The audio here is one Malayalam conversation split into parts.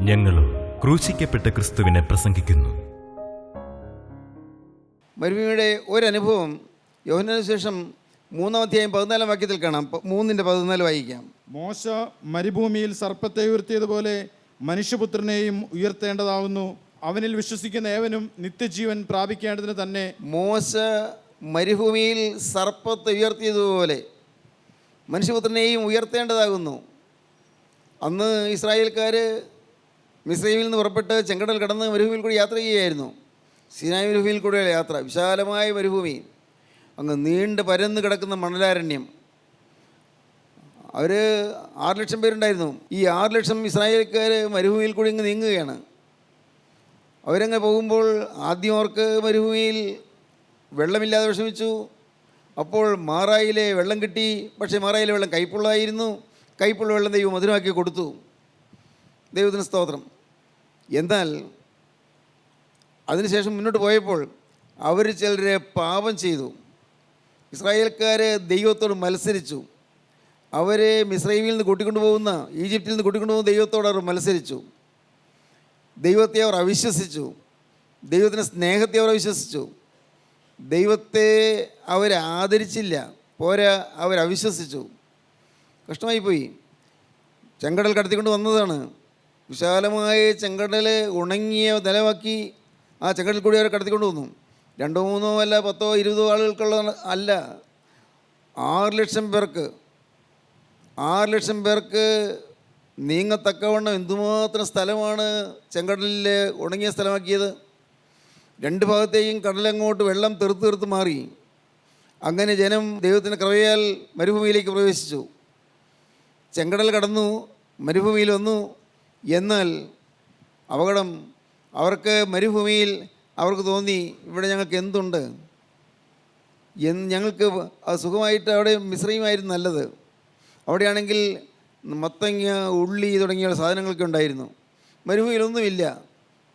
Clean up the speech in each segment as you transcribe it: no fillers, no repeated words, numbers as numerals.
ഞങ്ങളും ക്രൂശിക്കപ്പെട്ട ക്രിസ്തുവിനെ പ്രസംഗിക്കുന്നു. മരുഭൂമിയുടെ ഒരനുഭവം യോഹന്നാന് ശേഷം 3-14 വാക്യത്തിൽ കാണാം. 3:14 വായിക്കാം. മോശ മരുഭൂമിയിൽ സർപ്പത്തെ ഉയർത്തിയതുപോലെ മനുഷ്യപുത്രനെയും ഉയർത്തേണ്ടതാവുന്നു. അവനിൽ വിശ്വസിക്കുന്ന ഏവനും നിത്യജീവൻ പ്രാപിക്കേണ്ടതിന് തന്നെ. മോശ മരുഭൂമിയിൽ സർപ്പത്തെ ഉയർത്തിയതുപോലെ മനുഷ്യപുത്രനെയും ഉയർത്തേണ്ടതാകുന്നു. അന്ന് ഇസ്രായേൽക്കാർ മിസ്രൈമിൽ നിന്ന് പുറപ്പെട്ട് ചെങ്കടൽ കടന്ന് മരുഭൂമിയിൽ കൂടി യാത്ര ചെയ്യുകയായിരുന്നു. സീനായ് മരുഭൂമിയിൽ കൂടെയുള്ള യാത്ര, വിശാലമായ മരുഭൂമി, അങ്ങ് നീണ്ട് പരന്ന് കിടക്കുന്ന മണലാരണ്യം. അവർ 6 ലക്ഷം പേരുണ്ടായിരുന്നു. ഈ 6 ലക്ഷം ഇസ്രായേൽക്കാർ മരുഭൂമിയിൽ കൂടി ഇങ്ങ് നീങ്ങുകയാണ്. അവരങ്ങ് പോകുമ്പോൾ ആദ്യം അവർക്ക് മരുഭൂമിയിൽ വെള്ളമില്ലാതെ വിഷമിച്ചു. അപ്പോൾ മാറായിലെ വെള്ളം കിട്ടി. പക്ഷേ മാറായിലെ വെള്ളം കയ്പുള്ളതായിരുന്നു. കയ്പുള്ള വെള്ളം ദൈവം മധുരമാക്കി കൊടുത്തു. ദൈവത്തിന് സ്തോത്രം. എന്നാൽ അതിനുശേഷം മുന്നോട്ട് പോയപ്പോൾ അവർ ചിലരെ പാപം ചെയ്തു. ഇസ്രായേൽക്കാർ ദൈവത്തോട് മത്സരിച്ചു. അവരെ മിസ്രൈമിൽ നിന്ന് കൂട്ടിക്കൊണ്ടുപോകുന്ന, ഈജിപ്തിൽ നിന്ന് കൂട്ടിക്കൊണ്ടുപോകുന്ന ദൈവത്തോട് അവർ മത്സരിച്ചു. ദൈവത്തെ അവർ അവിശ്വസിച്ചു. ദൈവത്തിൻ്റെ സ്നേഹത്തെ അവർ അവിശ്വസിച്ചു. ദൈവത്തെ അവർ ആദരിച്ചില്ല. പോരാ, അവരവിശ്വസിച്ചു. കഷ്ടമായിപ്പോയി. ചെങ്കടൽ കടത്തിക്കൊണ്ട് വന്നതാണ്. വിശാലമായ ചെങ്കടൽ ഉണങ്ങിയ നിലമാക്കി ആ ചെങ്കടൽ കൂടി അവരെ കടത്തിക്കൊണ്ട് വന്നു. 2 3 അല്ല 10 20 ആളുകൾക്കുള്ള അല്ല, 6 ലക്ഷം പേർക്ക് 6 ലക്ഷം പേർക്ക് നീങ്ങത്തക്കവണ്ണം എന്തുമാത്രം സ്ഥലമാണ് ചെങ്കടലിൽ ഉണങ്ങിയ സ്ഥലമാക്കിയത്. 2 ഭാഗത്തേക്കും കടലങ്ങോട്ട് വെള്ളം തെറുത്ത് മാറി. അങ്ങനെ ജനം ദൈവത്തിൻ്റെ കൃപയാൽ മരുഭൂമിയിലേക്ക് പ്രവേശിച്ചു. ചെങ്കടൽ കടന്നു, മരുഭൂമിയിൽ വന്നു. എന്നാൽ അപകടം, അവർക്ക് മരുഭൂമിയിൽ അവർക്ക് തോന്നി, ഇവിടെ ഞങ്ങൾക്ക് എന്തുണ്ട്, ഞങ്ങൾക്ക് സുഖമായിട്ട് അവിടെ മിശ്രയുമായിരുന്നു നല്ലത്. അവിടെയാണെങ്കിൽ മത്തങ്ങ, ഉള്ളി തുടങ്ങിയ സാധനങ്ങളൊക്കെ ഉണ്ടായിരുന്നു. മരുഭൂമിയിലൊന്നുമില്ല,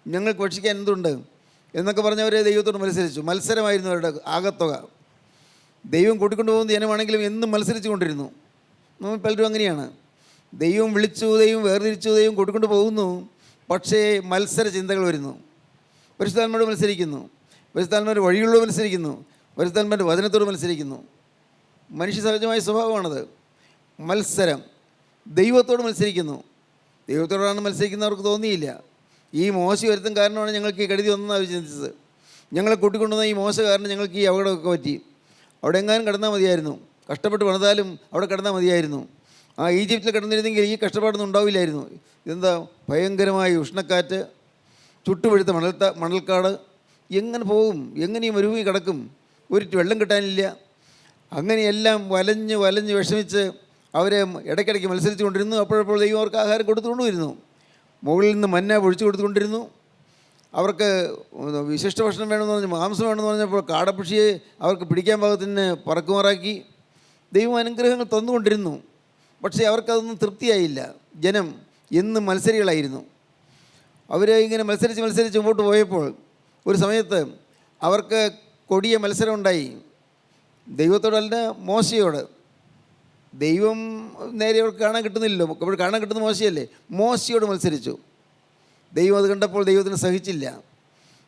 ഞങ്ങൾക്ക് ഭക്ഷിക്കാൻ എന്തുണ്ട് എന്നൊക്കെ പറഞ്ഞവർ ദൈവത്തോട് മത്സരിച്ചു. മത്സരമായിരുന്നു അവരുടെ ആകത്തുക. ദൈവം കൂട്ടിക്കൊണ്ടു പോകുന്ന ജനമാണെങ്കിലും എന്നും മത്സരിച്ചു കൊണ്ടിരുന്നു. നമ്മൾ പലരും അങ്ങനെയാണ്. ദൈവം വിളിച്ചു, ദൈവം വേർതിരിച്ചു, ദൈവം കൂട്ടിക്കൊണ്ട് പോകുന്നു. പക്ഷേ മത്സര ചിന്തകൾ വരുന്നു. പരിശുദ്ധാത്മാവോട് മത്സരിക്കുന്നു, പരിശുദ്ധാത്മാവിൻ്റെ വഴികളോട് മത്സരിക്കുന്നു, പരിശുദ്ധാത്മാവിൻ്റെ വചനത്തോട് മത്സരിക്കുന്നു. മനുഷ്യ സഹജമായ സ്വഭാവമാണത്, മത്സരം. ദൈവത്തോട് മത്സരിക്കുന്നു. ദൈവത്തോടാണ് മത്സരിക്കുന്നവർക്ക് തോന്നിയില്ല. ഈ മോശ വരുത്തും കാരണമാണ് ഞങ്ങൾക്ക് ഈ കരുതി വന്നതെന്ന് അവർ ചിന്തിച്ചത്. ഞങ്ങളെ കൂട്ടിക്കൊണ്ടുവന്ന ഈ മോശ കാരണം ഞങ്ങൾക്ക് ഈ അപകടമൊക്കെ പറ്റി. അവിടെ എങ്ങാനും കിടന്നാൽ മതിയായിരുന്നു. കഷ്ടപ്പെട്ട് പണിതാലും അവിടെ കിടന്നാൽ മതിയായിരുന്നു. ആ ഈജിപ്തിൽ കിടന്നിരുന്നെങ്കിൽ ഈ കഷ്ടപ്പാടൊന്നും ഉണ്ടാവില്ലായിരുന്നു. ഇതെന്താ ഭയങ്കരമായ ഉഷ്ണക്കാറ്റ്, ചുട്ടുപഴുത്ത മണൽക്കാട്. എങ്ങനെ പോകും? എങ്ങനെ ഈ മരുഭൂമി കിടക്കും? ഒരു വെള്ളം കിട്ടാനില്ല. അങ്ങനെയെല്ലാം വലഞ്ഞ് വിഷമിച്ച് അവരെ ഇടയ്ക്കിടയ്ക്ക് മത്സരിച്ചു കൊണ്ടിരുന്നു. അപ്പോഴപ്പോൾ ദൈവം അവർക്ക് ആഹാരം കൊടുത്തുകൊണ്ടുവരുന്നു. മുകളിൽ നിന്ന് മന്ന പൊഴിച്ചു കൊടുത്തുകൊണ്ടിരുന്നു. അവർക്ക് വിശിഷ്ട ഭക്ഷണം വേണമെന്ന് പറഞ്ഞ്, മാംസം വേണമെന്ന് പറഞ്ഞപ്പോൾ കാടപ്പക്ഷിയെ അവർക്ക് പിടിക്കാൻ പാകത്തിന് പറക്കുമാറാക്കി. ദൈവം അനുഗ്രഹങ്ങൾ തന്നുകൊണ്ടിരുന്നു. പക്ഷേ അവർക്കതൊന്നും തൃപ്തിയായില്ല. ജനം എന്നും മത്സരികളായിരുന്നു. അവർ ഇങ്ങനെ മത്സരിച്ച് മുമ്പോട്ട് പോയപ്പോൾ ഒരു സമയത്ത് അവർക്ക് കൊടിയ മത്സരം ഉണ്ടായി. ദൈവത്തോടല്ല, മോശയോട്. ദൈവം നേരെ അവർക്ക് കാണാൻ കിട്ടുന്നില്ലല്ലോ. അപ്പോൾ കാണാൻ കിട്ടുന്ന മോശയല്ലേ. മോശയോട് മത്സരിച്ചു. ദൈവം അത് കണ്ടപ്പോൾ ദൈവത്തിന് സഹിച്ചില്ല.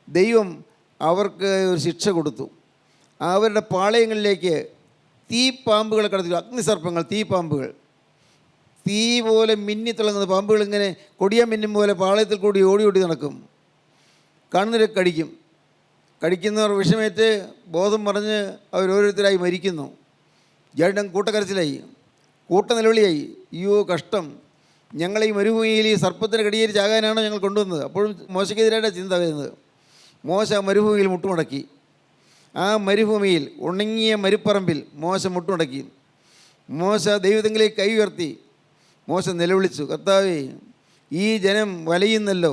ദൈവം അവർക്ക് ഒരു ശിക്ഷ കൊടുത്തു. അവരുടെ പാളയങ്ങളിലേക്ക് തീപ്പാമ്പുകളെ കടത്തി. അഗ്നിസർപ്പങ്ങൾ, തീപ്പാമ്പുകൾ, തീ പോലെ മിന്നിത്തിളങ്ങുന്ന പാമ്പുകൾ ഇങ്ങനെ കൊടിയ മിന്നും പോലെ പാളയത്തിൽ കൂടി ഓടി നടക്കും. കാണുന്നവരൊക്കെ കടിക്കും. കടിക്കുന്നവർ വിഷമേറ്റ് ബോധം പറഞ്ഞ് അവരോരോരുത്തരായി മരിക്കുന്നു. ജഡം കൂട്ടക്കരച്ചിലായി, നിലവിളിയായി. അയ്യോ കഷ്ടം, ഞങ്ങൾ ഈ മരുഭൂമിയിൽ ഈ സർപ്പത്തിന് കടിയേരി ചാകാനാണോ ഞങ്ങൾ കൊണ്ടുവന്നത്? അപ്പോഴും മോശയ്ക്കെതിരായിട്ടാണ് ചിന്ത വരുന്നത്. മോശ മരുഭൂമിയിൽ മുട്ടുമടക്കി. ആ മരുഭൂമിയിൽ ഉണങ്ങിയ മരുപ്പറമ്പിൽ മോശ മുട്ടുമടക്കി. മോശ ദൈവത്തിലേക്ക് കൈ ഉയർത്തി. മോശ നിലവിളിച്ചു, കർത്താവേ, ഈ ജനം വലയുന്നല്ലോ,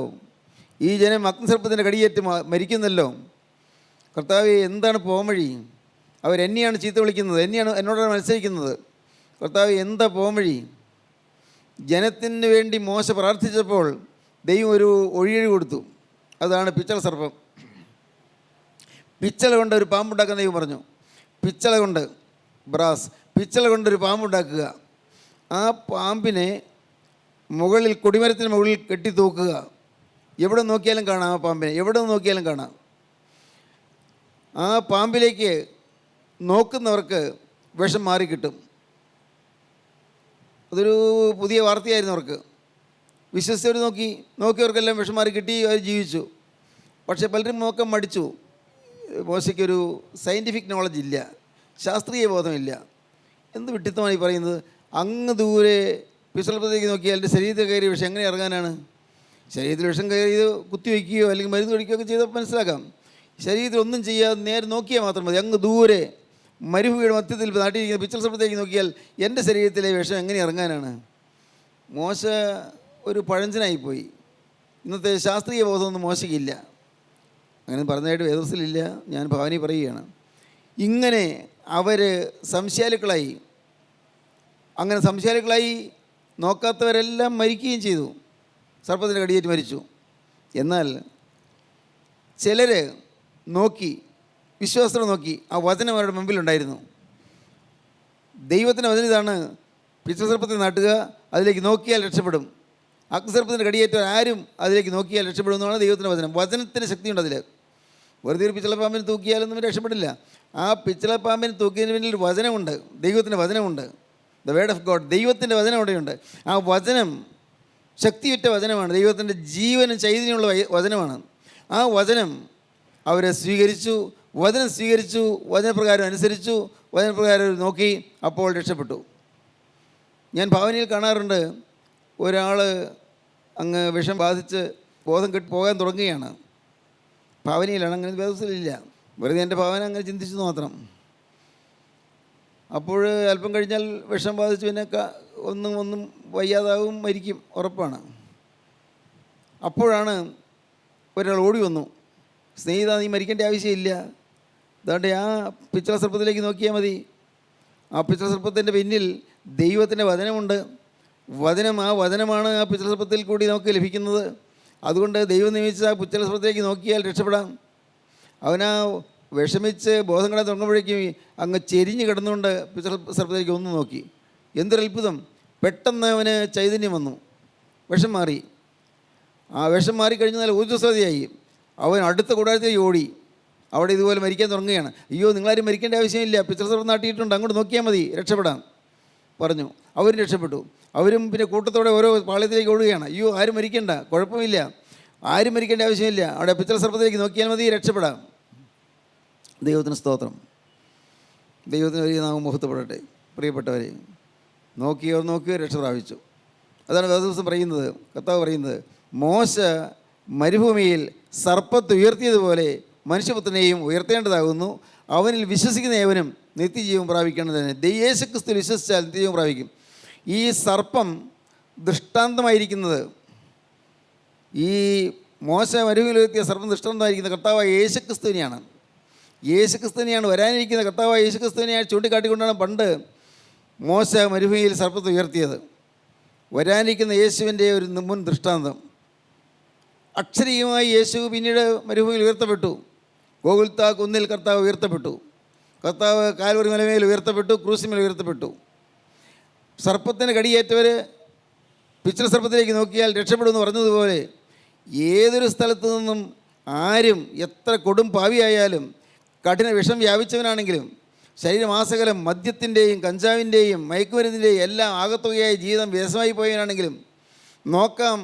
ഈ ജനം അഗ്നിസർപ്പത്തിൻ്റെ കടിയേറ്റ് മരിക്കുന്നല്ലോ. കർത്താവേ, എന്താണ് പോംവഴി? അവരെന്നെയാണ് ചീത്ത വിളിക്കുന്നത്, എന്നോടാണ് മത്സരിക്കുന്നത്. കർത്താവേ, എന്താ പോംവഴി? ജനത്തിന് വേണ്ടി മോശ പ്രാർത്ഥിച്ചപ്പോൾ ദൈവം ഒരു ഒഴിയഴി കൊടുത്തു. അതാണ് പിച്ചള സർപ്പം. പിച്ചള കൊണ്ട് ഒരു പാമ്പുണ്ടാക്കാൻ ദൈവം പറഞ്ഞു. പിച്ചള കൊണ്ട്, ബ്രാസ്, പിച്ചള കൊണ്ടൊരു പാമ്പുണ്ടാക്കുക. ആ പാമ്പിനെ മുകളിൽ കൊടിമരത്തിന് മുകളിൽ കെട്ടി തൂക്കുക. എവിടെ നോക്കിയാലും കാണാം ആ പാമ്പിനെ, എവിടെ നോക്കിയാലും കാണാം. ആ പാമ്പിലേക്ക് നോക്കുന്നവർക്ക് വിഷം മാറിക്കിട്ടും. അതൊരു പുതിയ വാർത്തയായിരുന്നു അവർക്ക്. വിശ്വസിച്ചവർ നോക്കിയവർക്കെല്ലാം വിഷം മാറി കിട്ടി, അവർ ജീവിച്ചു. പക്ഷേ പലരും നോക്കാൻ മടിച്ചു. മോശയ്ക്കൊരു സയൻറ്റിഫിക് നോളജ് ഇല്ല, ശാസ്ത്രീയ ബോധമില്ല. എന്ത് വിട്ടിത്തമാണ് ഈ പറയുന്നത്? അങ്ങ് ദൂരെ പിച്ചളപ്പത്തേക്ക് നോക്കിയാൽ എൻ്റെ ശരീരത്തിൽ കയറിയ വിഷം എങ്ങനെ ഇറങ്ങാനാണ്? ശരീരത്തിൽ വിഷം കയറിയത് കുത്തിവയ്ക്കുകയോ അല്ലെങ്കിൽ മരുന്ന് കഴിക്കുകയോ ഒക്കെ ചെയ്താൽ മനസ്സിലാക്കാം. ശരീരത്തിൽ ഒന്നും ചെയ്യാതെ നേരെ നോക്കിയാൽ മാത്രം മതി. അങ്ങ് ദൂരെ മരുഭൂമിയുടെ മധ്യത്തിൽ നാട്ടിലിരിക്കുന്ന പിച്ചൾ സർപ്പത്തേക്ക് നോക്കിയാൽ എൻ്റെ ശരീരത്തിലെ വിഷം എങ്ങനെ ഇറങ്ങാനാണ്? മോശ ഒരു പഴഞ്ചനായിപ്പോയി. ഇന്നത്തെ ശാസ്ത്രീയ ബോധമൊന്നും മോശയ്ക്കില്ല. അങ്ങനെ പറഞ്ഞതായിട്ട് വേദവസ്ഥയിലില്ല, ഞാൻ ഭാവനി പറയുകയാണ്. ഇങ്ങനെ അവർ സംശയാലുക്കളായി. അങ്ങനെ സംശയാലുക്കളായി നോക്കാത്തവരെല്ലാം മരിക്കുകയും ചെയ്തു, സർപ്പത്തിൻ്റെ കടിയേറ്റ് മരിച്ചു. എന്നാൽ ചിലർ നോക്കി, വിശ്വാസത്തോടെ നോക്കി. ആ വചനം അവരുടെ മുമ്പിലുണ്ടായിരുന്നു. ദൈവത്തിൻ്റെ വചനം ഇതാണ്: പിച്ചസർപ്പത്തെ നാട്ടുക, അതിലേക്ക് നോക്കിയാൽ രക്ഷപ്പെടും. അഗ്നിസർപ്പത്തിൻ്റെ കടിയേറ്റ ആരും അതിലേക്ക് നോക്കിയാൽ രക്ഷപ്പെടും എന്നാണ് ദൈവത്തിൻ്റെ വചനം. വചനത്തിൻ്റെ ശക്തിയുണ്ട് അതിൽ. വെറുതെ ഒരു പിച്ചളപ്പാമ്പിന് തൂക്കിയാലൊന്നും രക്ഷപ്പെടില്ല. ആ പിച്ചളപ്പാമ്പിന് തൂക്കിയതിന് പിന്നിൽ ഒരു വചനമുണ്ട്, ദൈവത്തിൻ്റെ വചനമുണ്ട്. ദ വേർഡ് ഓഫ് ഗോഡ്, ദൈവത്തിൻ്റെ വചനം അവിടെയുണ്ട്. ആ വചനം ശക്തിയുറ്റ വചനമാണ്, ദൈവത്തിൻ്റെ ജീവനും ചൈതന്യമുള്ള വചനമാണ്. ആ വചനം അവരെ സ്വീകരിച്ചു, വചനം സ്വീകരിച്ചു, വചനപ്രകാരം അനുസരിച്ചു, വചനപ്രകാരം നോക്കി, അപ്പോൾ രക്ഷപ്പെട്ടു. ഞാൻ ഭാവനയിൽ കാണാറുണ്ട്, ഒരാൾ അങ്ങ് വിഷം ബാധിച്ച് ബോധം കെട്ട് പോകാൻ തുടങ്ങുകയാണ്. ഭാവനയിലാണ്, അങ്ങനെ വ്യവസ്ഥയിലില്ല, വെറുതെ എൻ്റെ ഭാവന അങ്ങനെ ചിന്തിച്ചെന്ന് മാത്രം. അപ്പോൾ അല്പം കഴിഞ്ഞാൽ വിഷം ബാധിച്ച് പിന്നെ ഒന്നും വയ്യാതാവും, മരിക്കും, ഉറപ്പാണ്. അപ്പോഴാണ് ഒരാൾ ഓടി വന്നു, സ്നേഹിത നീ മരിക്കേണ്ട ആവശ്യമില്ല, അതുകൊണ്ട് ആ പിച്ചള സർപ്പത്തിലേക്ക് നോക്കിയാൽ മതി. ആ പിച്ചള സർപ്പത്തിൻ്റെ പിന്നിൽ ദൈവത്തിൻ്റെ വചനമുണ്ട്. ആ വചനമാണ് ആ പിച്ചള സർപ്പത്തിൽ കൂടി നമുക്ക് ലഭിക്കുന്നത്. അതുകൊണ്ട് ദൈവം നിയമിച്ച ആ പിച്ചള സർപ്പത്തിലേക്ക് നോക്കിയാൽ രക്ഷപ്പെടാം. അവനാ വിഷമിച്ച് ബോധം കിടാൻ തുടങ്ങുമ്പോഴേക്കും അങ്ങ് ചെരിഞ്ഞ് കിടന്നുകൊണ്ട് പിച്ചള സർപ്പത്തിലേക്ക് ഒന്ന് നോക്കി. എന്തൊരത്ഭുതം! പെട്ടെന്ന് അവന് ചൈതന്യം വന്നു, വിഷം മാറി. ആ വിഷം മാറിക്കഴിഞ്ഞാൽ ഊർജ്ജസ്വതയായി. അവൻ അടുത്ത കൂടാരത്തേക്ക് ഓടി. അവിടെ ഇതുപോലെ മരിക്കാൻ തുടങ്ങുകയാണ്. അയ്യോ നിങ്ങളാരും മരിക്കേണ്ട ആവശ്യമില്ല, പിച്ചള സർപ്പം നാട്ടിയിട്ടുണ്ട്, അങ്ങോട്ട് നോക്കിയാൽ മതി, രക്ഷപ്പെടാം പറഞ്ഞു. അവരും രക്ഷപ്പെട്ടു. അവരും പിന്നെ കൂട്ടത്തോടെ ഓരോ പാളയത്തിലേക്ക് ഓടുകയാണ്. അയ്യോ ആരും മരിക്കേണ്ട, കുഴപ്പമില്ല, ആരും മരിക്കേണ്ട ആവശ്യമില്ല, അവിടെ പിച്ചള സർപ്പത്തിലേക്ക് നോക്കിയാൽ മതി, രക്ഷപ്പെടാം. ദൈവത്തിന് സ്തോത്രം, ദൈവത്തിന് വലിയ നാമം മുഹൂർത്തപ്പെടട്ടെ. പ്രിയപ്പെട്ടവരെ, നോക്കിയോ രക്ഷ പ്രാപിച്ചു. അതാണ് വേദപുസ്തകം പറയുന്നത്, കർത്താവ് പറയുന്നത്, മോശ മരുഭൂമിയിൽ സർപ്പത്തെ ഉയർത്തിയതുപോലെ മനുഷ്യപുത്രനെയും ഉയർത്തേണ്ടതാകുന്നു. അവനിൽ വിശ്വസിക്കുന്ന ഏവനും നിത്യജീവൻ പ്രാപിക്കേണ്ടത് തന്നെ. യേശുക്രിസ്തുവിൽ വിശ്വസിച്ചാൽ നിത്യജീവൻ പ്രാപിക്കും. ഈ സർപ്പം ദൃഷ്ടാന്തമായിരിക്കുന്നത്, ഈ മോശ മരുഭൂമിയിൽ ഉയർത്തിയ സർപ്പം ദൃഷ്ടാന്തമായിരിക്കുന്ന കർത്താവായ യേശുക്രിസ്തുവിനെയാണ് വരാനിരിക്കുന്ന കർത്താവായ യേശുക്രിസ്തുവിനെ ചൂണ്ടിക്കാട്ടിക്കൊണ്ടാണ് പണ്ട് മോശ മരുഭൂമിയിൽ സർപ്പത്തെ ഉയർത്തിയത്. വരാനിരിക്കുന്ന യേശുവിൻ്റെ ഒരു മുൻ ദൃഷ്ടാന്തം. അക്ഷരീയമായി യേശു പിന്നീട് മരുഭൂമിയിൽ ഉയർത്തപ്പെട്ടു. ഗോകുൽത്താ കുന്നിൽ കർത്താവ് ഉയർത്തപ്പെട്ടു. കർത്താവ് കാൽവറി മലമേൽ ഉയർത്തപ്പെട്ടു, ക്രൂസിന്മേൽ ഉയർത്തപ്പെട്ടു. സർപ്പത്തിന് കടിയേറ്റവർ പിച്ചള സർപ്പത്തിലേക്ക് നോക്കിയാൽ രക്ഷപ്പെടുമെന്ന് പറഞ്ഞതുപോലെ ഏതൊരു സ്ഥലത്തു നിന്നും ആരും എത്ര കൊടും പാവിയായാലും കഠിന വിഷം വ്യാപിച്ചവനാണെങ്കിലും ശരീരമാസകലം മദ്യത്തിൻ്റെയും കഞ്ചാവിൻ്റെയും മയക്കുമരുന്നിൻ്റെയും എല്ലാം ആകത്തുകയായ ജീവിതം വ്യസമായി പോയവനാണെങ്കിലും നോക്കാം,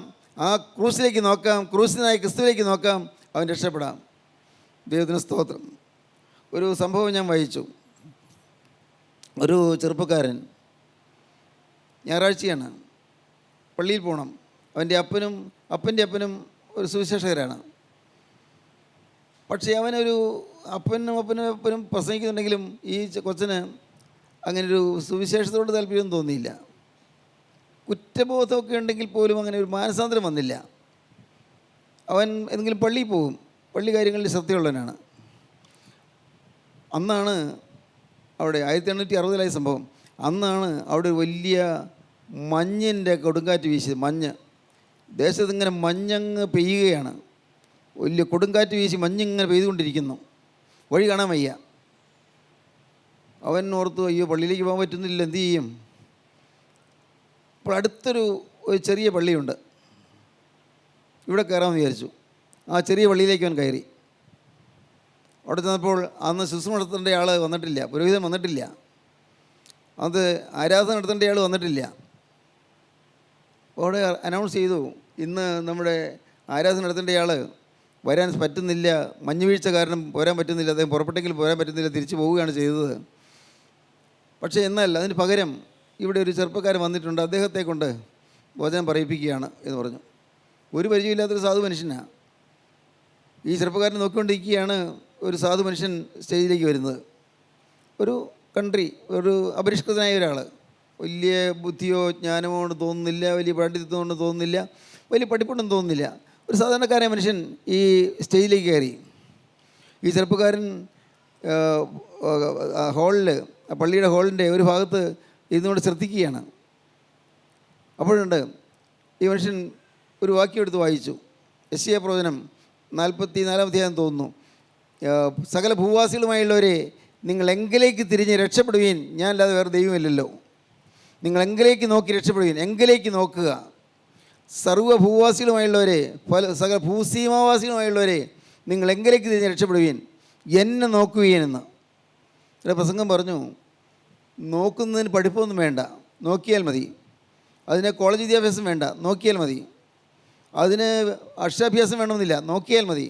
ആ ക്രൂസിലേക്ക് നോക്കാം, ക്രൂസിനായ ക്രിസ്തുവിലേക്ക് നോക്കാം, അവൻ രക്ഷപ്പെടാം. ദൈവത്തിന് സ്തോത്രം. ഒരു സംഭവം ഞാൻ വായിച്ചു. ഒരു ചെറുപ്പക്കാരൻ ഞായറാഴ്ചയാണ്, പള്ളിയിൽ പോകണം. അവൻ്റെ അപ്പൻ്റെ അപ്പനും ഒരു സുവിശേഷകരാണ്. പക്ഷേ അവനൊരു അപ്പനും പ്രസംഗിക്കുന്നുണ്ടെങ്കിലും ഈ കൊച്ചന് അങ്ങനൊരു സുവിശേഷത്തോട് താല്പര്യം തോന്നിയില്ല. കുറ്റബോധമൊക്കെ ഉണ്ടെങ്കിൽ പോലും അങ്ങനെ ഒരു മാനസാന്തരം വന്നില്ല. അവൻ എന്തെങ്കിലും പള്ളിയിൽ പോകും, പള്ളി കാര്യങ്ങളിൽ ശ്രദ്ധയുള്ളവനാണ്. അന്നാണ് അവിടെ 1860 സംഭവം. അന്നാണ് അവിടെ ഒരു വലിയ മഞ്ഞിൻ്റെ കൊടുങ്കാറ്റ് വീശിയത്. ദേശത്തിങ്ങനെ മഞ്ഞങ്ങ് പെയ്യുകയാണ്. വലിയ കൊടുങ്കാറ്റ് വീശി മഞ്ഞിങ്ങനെ പെയ്തുകൊണ്ടിരിക്കുന്നു. വഴി കാണാൻ വയ്യ. അവൻ ഓർത്തു, അയ്യോ പള്ളിയിലേക്ക് പോകാൻ പറ്റുന്നില്ല, എന്തു ചെയ്യും? അപ്പോൾ അടുത്തൊരു ഒരു ചെറിയ പള്ളിയുണ്ട്, ഇവിടെ കയറാമെന്ന് വിചാരിച്ചു. ആ ചെറിയ പള്ളിയിലേക്ക് അവൻ കയറി. അവിടെ ചെന്നപ്പോൾ അന്ന് ശുശ്രൂഷ നടത്തേണ്ട ആൾ വന്നിട്ടില്ല, പുരോഹിതൻ വന്നിട്ടില്ല, അത് ആരാധന നടത്തേണ്ട ആൾ വന്നിട്ടില്ല. അവിടെ അനൗൺസ് ചെയ്തു, ഇന്ന് നമ്മുടെ ആരാധന നടത്തേണ്ട ആൾ വരാൻ പറ്റുന്നില്ല, മഞ്ഞുവീഴ്ച കാരണം പോരാൻ പറ്റുന്നില്ല, അദ്ദേഹം പുറപ്പെട്ടെങ്കിൽ പോരാൻ പറ്റുന്നില്ല, തിരിച്ചു പോവുകയാണ് ചെയ്തത്. പക്ഷേ എന്നാൽ അതിന് പകരം ഇവിടെ ഒരു ചെറുപ്പക്കാരൻ വന്നിട്ടുണ്ട്, അദ്ദേഹത്തെ കൊണ്ട് വചനം പറയിപ്പിക്കുകയാണ് എന്ന് പറഞ്ഞു. ഒരു പരിചയമില്ലാത്തൊരു സാധു മനുഷ്യനാണ്. ഈ ചെറുപ്പക്കാരനെ നോക്കിക്കൊണ്ടിരിക്കുകയാണ് ഒരു സാധു മനുഷ്യൻ സ്റ്റേജിലേക്ക് വരുന്നത്. ഒരു കൺട്രി, ഒരു അപരിഷ്കൃതനായ ഒരാൾ, വലിയ ബുദ്ധിയോ ജ്ഞാനമോ കൊണ്ട് തോന്നുന്നില്ല, വലിയ പാണ്ഡിത്യത്വം കൊണ്ട് തോന്നുന്നില്ല, വലിയ പഠിപ്പുണ്ടെന്ന് തോന്നുന്നില്ല. ഒരു സാധാരണക്കാരൻ മനുഷ്യൻ ഈ സ്റ്റേജിലേക്ക് കയറി. ഈ ചെറുപ്പക്കാരൻ ഹാളിൽ, പള്ളിയുടെ ഹാളിൻ്റെ ഒരു ഭാഗത്ത് ഇരുന്നുകൊണ്ട് ശ്രദ്ധിക്കുകയാണ്. അപ്പോഴുണ്ട് ഈ മനുഷ്യൻ ഒരു വാക്യം എടുത്ത് വായിച്ചു. യെശയ്യാ പ്രവചനം 44-ാം അധ്യായം തോന്നുന്നു. സകല ഭൂവാസികളുമായുള്ളവരെ നിങ്ങൾ എങ്കിലേക്ക് തിരിഞ്ഞ് രക്ഷപ്പെടുവീൻ, ഞാൻ അല്ലാതെ വേറെ ദൈവമില്ലല്ലോ. നിങ്ങൾ എങ്കിലേക്ക് നോക്കി രക്ഷപ്പെടുവീൻ, എങ്കിലേക്ക് നോക്കുക. സർവ്വഭൂവാസികളുമായുള്ളവരെ, സകല ഭൂസീമാവാസികളുമായുള്ളവരെ നിങ്ങൾ എങ്കിലേക്ക് തിരിഞ്ഞ് രക്ഷപ്പെടുവീൻ, എന്നെ നോക്കുകയെന്ന്. എൻ്റെ പ്രസംഗം പറഞ്ഞു, നോക്കുന്നതിന് പഠിപ്പൊന്നും വേണ്ട, നോക്കിയാൽ മതി. അതിന് കോളേജ് വിദ്യാഭ്യാസം വേണ്ട, നോക്കിയാൽ മതി. അതിന് അക്ഷരാഭ്യാസം വേണമെന്നില്ല, നോക്കിയാൽ മതി.